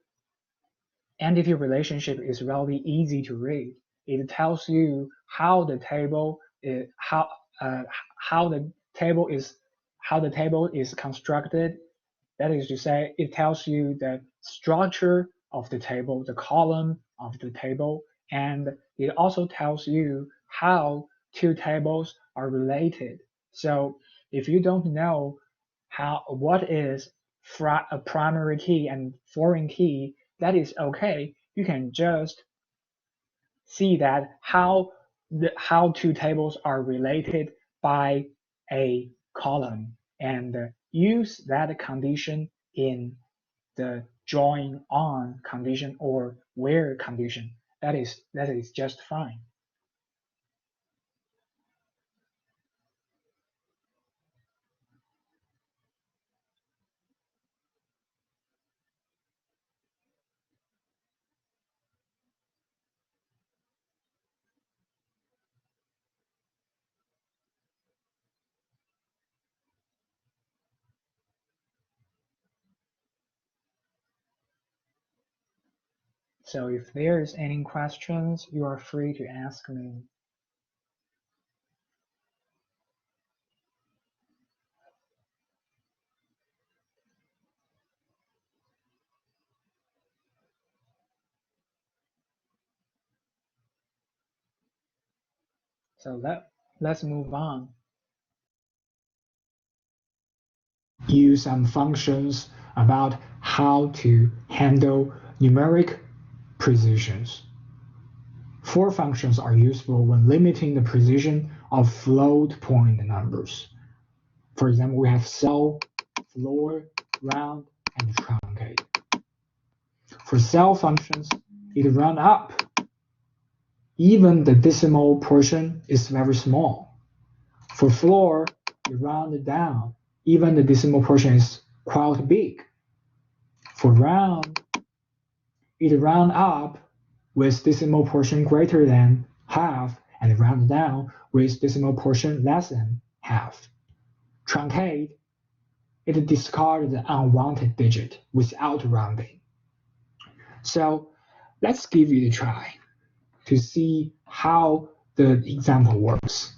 entity relationship is really easy to read. It tells you how the table is how the table is constructed. That is to say, it tells you the structure of the table, the column of the table, and it also tells you how two tables are related. So if you don't know what is a primary key and foreign key, that is okay. You can just see that how two tables are related by a column and use that condition in the join on condition or where condition. That is just fine. So if there's any questions, you are free to ask me. So let's move on.
Use some functions about how to handle numeric precisions. 4 functions are useful when limiting the precision of float point numbers. For example, we have cell, floor, round, and truncate. For cell functions, it round up. Even the decimal portion is very small. For floor, it round down. Even the decimal portion is quite big. For round, it round up with decimal portion greater than half and round down with decimal portion less than half. Truncate, it discards the unwanted digit without rounding. So let's give it a try to see how the example works.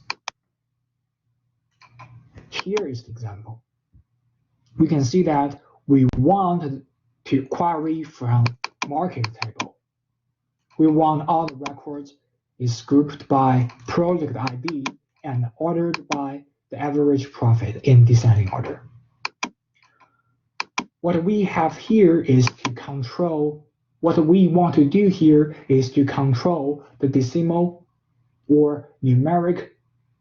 Here is the example. We can see that we want to query from market table. We want all the records is grouped by project ID and ordered by the average profit in descending order. What we have here is to control, what we want to do here is to control the decimal or numeric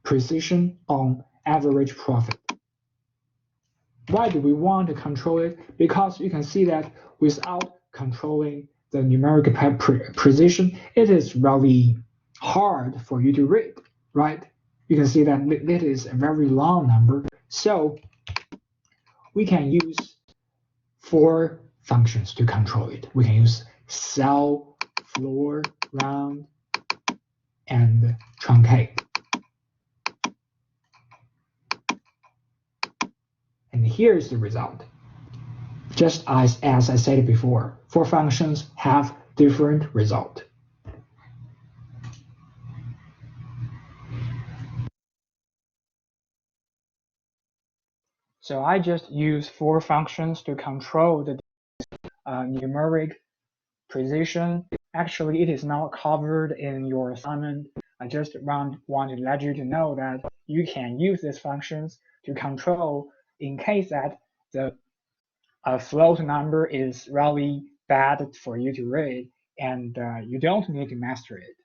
precision on average profit. Why do we want to control it? Because you can see that without controlling the numeric precision, it is really hard for you to read, right? You can see that it is a very long number. So we can use 4 functions to control it. We can use cell, floor, round, and truncate. And here's the result. Just as I said before, 4 functions have different result.
So I just use 4 functions to control the numeric precision. Actually, it is not covered in your assignment. I just want to let you to know that you can use these functions to control in case that the float number is really bad for you to read and you don't need to master it.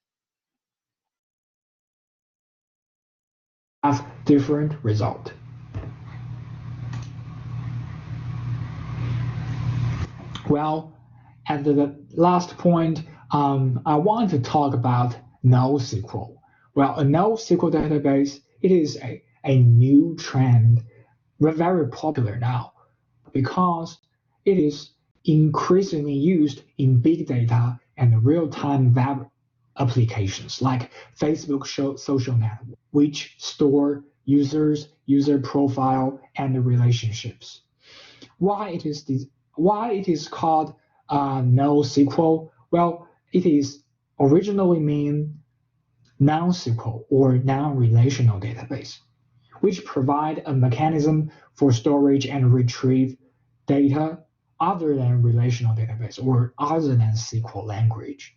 Have different result. Well, at the last point, I want to talk about NoSQL. Well, a NoSQL database, it is a new trend, very popular now, because it is increasingly used in big data and real-time web applications like Facebook social network, which store users, user profile, and relationships. Why it is called NoSQL? Well, it is originally mean non-SQL or non-relational database, which provide a mechanism for storage and retrieve data other than relational database or other than SQL language.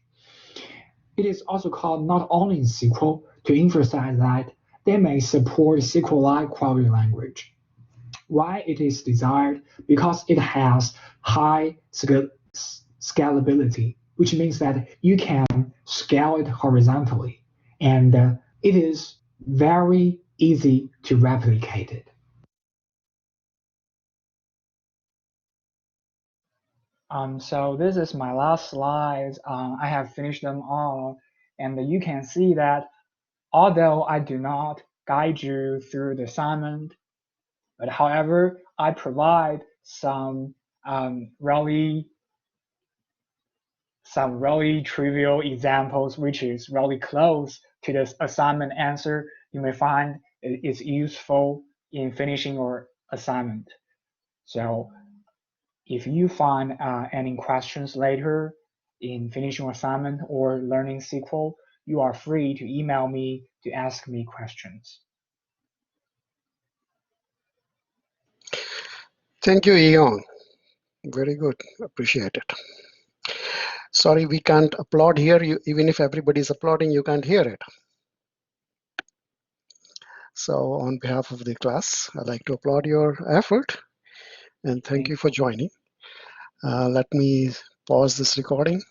It is also called not only in SQL to emphasize that they may support SQLite query language. Why it is desired? Because it has high scalability, which means that you can scale it horizontally, and it is very easy to replicate it.
So this is my last slide. I have finished them all, and you can see that although I do not guide you through the assignment, but however, I provide some really trivial examples, which is really close to the assignment answer. You may find it is useful in finishing your assignment. So if you find any questions later in finishing your assignment or learning SQL, you are free to email me to ask me questions.
Thank you, Eon. Very good. Appreciate it. Sorry, we can't applaud here. Even if everybody's applauding, you can't hear it. So on behalf of the class, I'd like to applaud your effort and thank you for joining. Let me pause this recording.